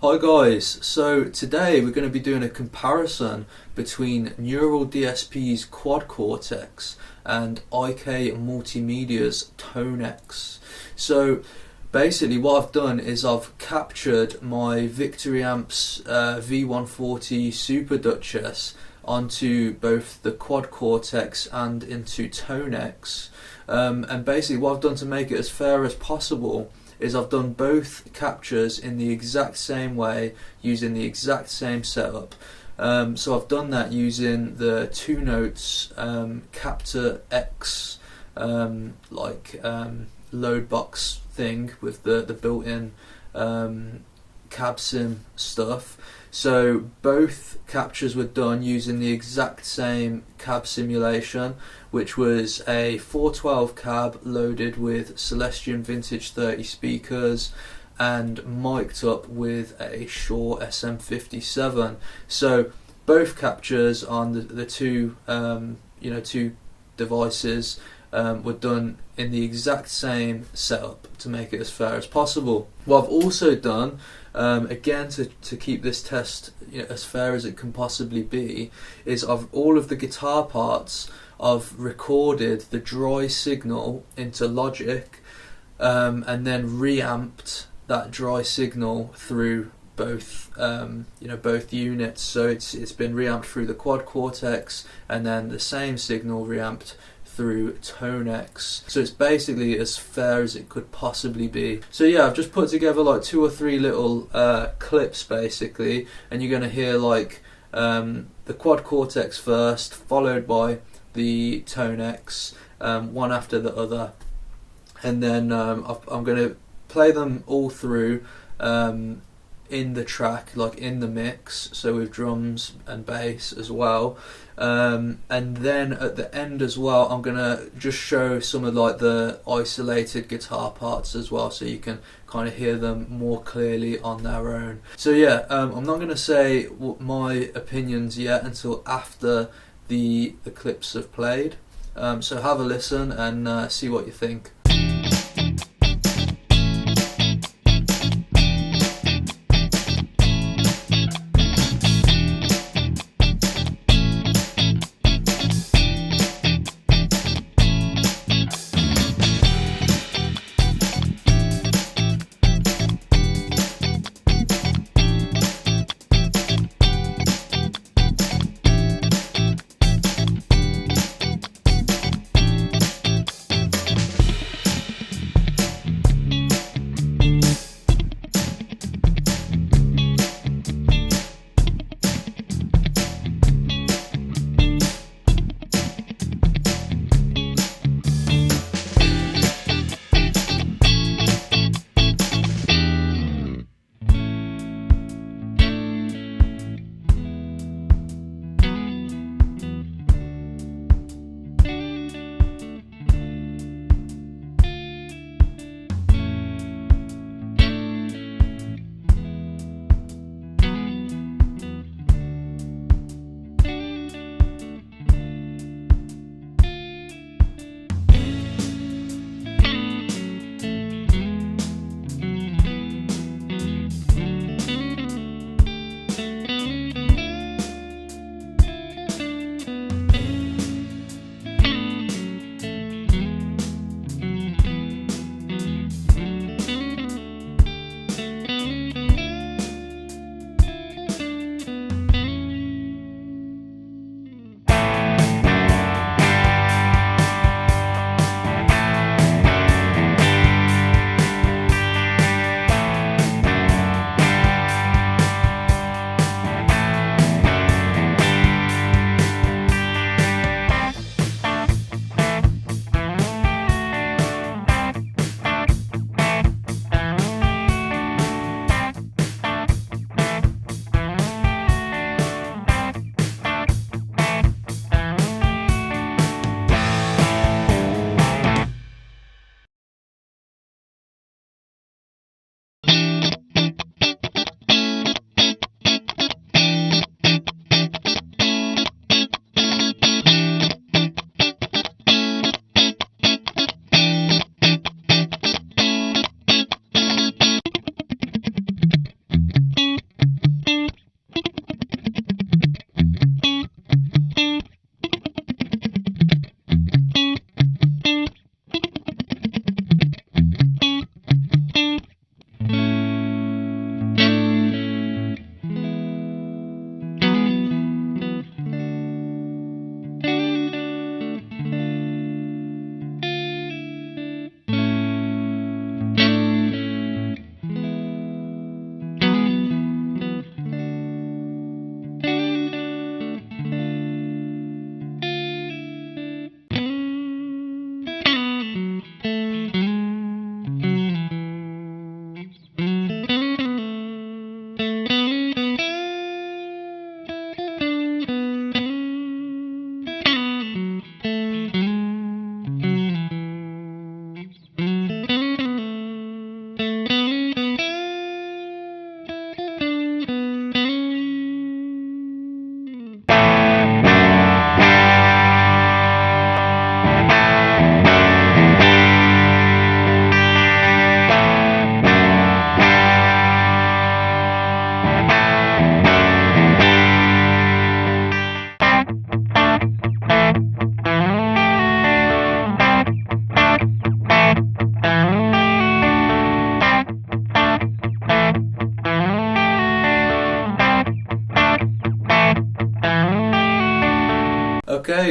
Hi guys, so today we're going to be doing a comparison between Neural DSP's Quad Cortex and IK Multimedia's ToneX. So basically what I've done is I've captured my Victory Amps V140 Super Duchess onto both the Quad Cortex and into ToneX, and basically what I've done to make it as fair as possible is I've done both captures in the exact same way using the exact same setup. So I've done that using the TwoNotes Captor X load box thing with the built-in cab sim stuff. So both captures were done using the exact same cab simulation, which was a 412 cab loaded with Celestion Vintage 30 speakers and mic'd up with a Shure SM57. So both captures on the two two devices were done in the exact same setup to make it as fair as possible. What I've also done, again to keep this test as fair as it can possibly be, is all of the guitar parts I've recorded the dry signal into Logic, and then reamped that dry signal through both both units. So it's been reamped through the Quad Cortex and then the same signal reamped through ToneX. So it's basically as fair as it could possibly be. So yeah, I've just put together like 2 or 3 little clips basically, and you're going to hear like the Quad Cortex first, followed by the ToneX, one after the other, and then I'm going to play them all through in the track, like in the mix, so with drums and bass as well, and then at the end as well I'm gonna just show some of like the isolated guitar parts as well, so you can kind of hear them more clearly on their own. So yeah, I'm not gonna say my opinions yet until after the clips have played, so have a listen and see what you think.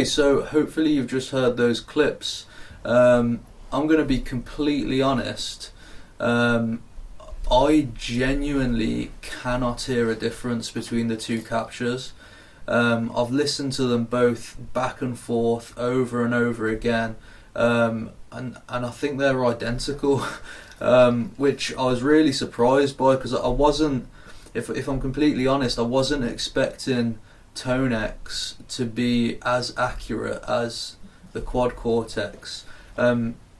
Okay, so hopefully you've just heard those clips. I'm going to be completely honest. I genuinely cannot hear a difference between the two captures. I've listened to them both back and forth over and over again, and I think they're identical, which I was really surprised by, because I wasn't, if I'm completely honest, I wasn't expecting ToneX to be as accurate as the Quad Cortex,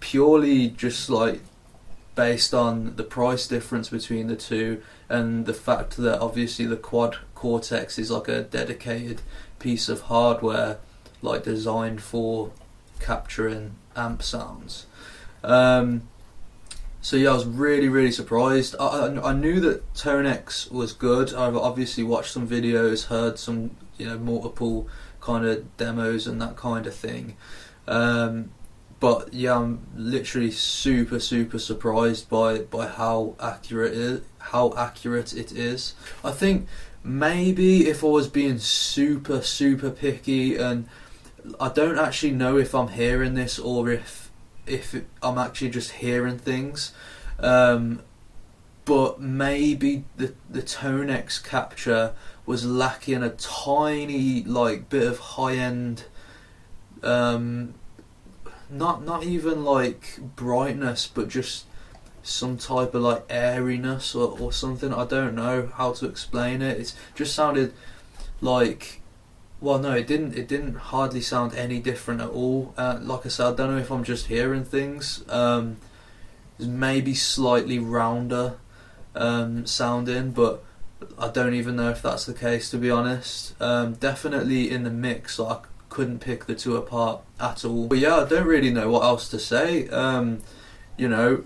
purely just like based on the price difference between the two, and the fact that obviously the Quad Cortex is like a dedicated piece of hardware, like designed for capturing amp sounds. So yeah, I was really surprised. I knew that ToneX was good. I've obviously watched some videos, heard some, you know, multiple kind of demos and that kind of thing. But yeah, I'm literally super surprised by how accurate it is. I think maybe if I was being super picky, and I don't actually know if I'm hearing this or if I'm actually just hearing things, but maybe the ToneX capture was lacking a tiny like bit of high end, not even like brightness, but just some type of like airiness or something. I don't know how to explain it. It just sounded like, well, no, it didn't hardly sound any different at all. Like I said, I don't know if I'm just hearing things. Maybe slightly rounder sounding, but I don't even know if that's the case, to be honest. Definitely in the mix, I couldn't pick the two apart at all. But yeah, I don't really know what else to say. You know,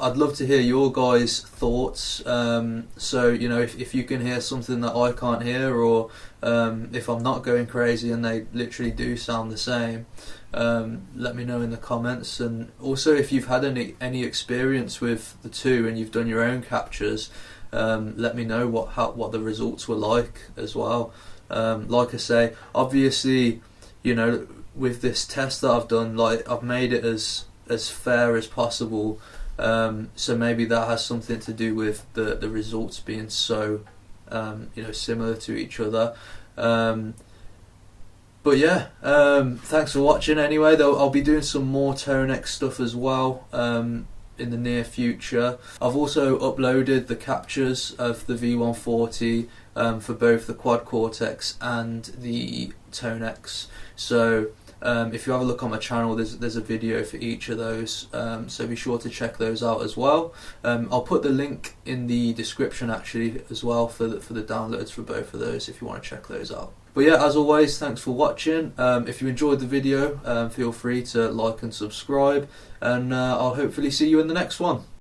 I'd love to hear your guys' thoughts. So, you know, if you can hear something that I can't hear, or if I'm not going crazy and they literally do sound the same, let me know in the comments. And also, if you've had any experience with the two and you've done your own captures, let me know what the results were like as well. Like I say, obviously, you know, with this test that I've done, like, I've made it as fair as possible. So maybe that has something to do with the results being so, you know, similar to each other. But yeah, thanks for watching anyway. Though I'll be doing some more ToneX stuff as well in the near future. I've also uploaded the captures of the V140 for both the Quad Cortex and the ToneX. So if you have a look on my channel, there's a video for each of those, so be sure to check those out as well. I'll put the link in the description actually as well for the downloads for both of those if you want to check those out. But yeah, as always, thanks for watching. If you enjoyed the video, feel free to like and subscribe, and I'll hopefully see you in the next one.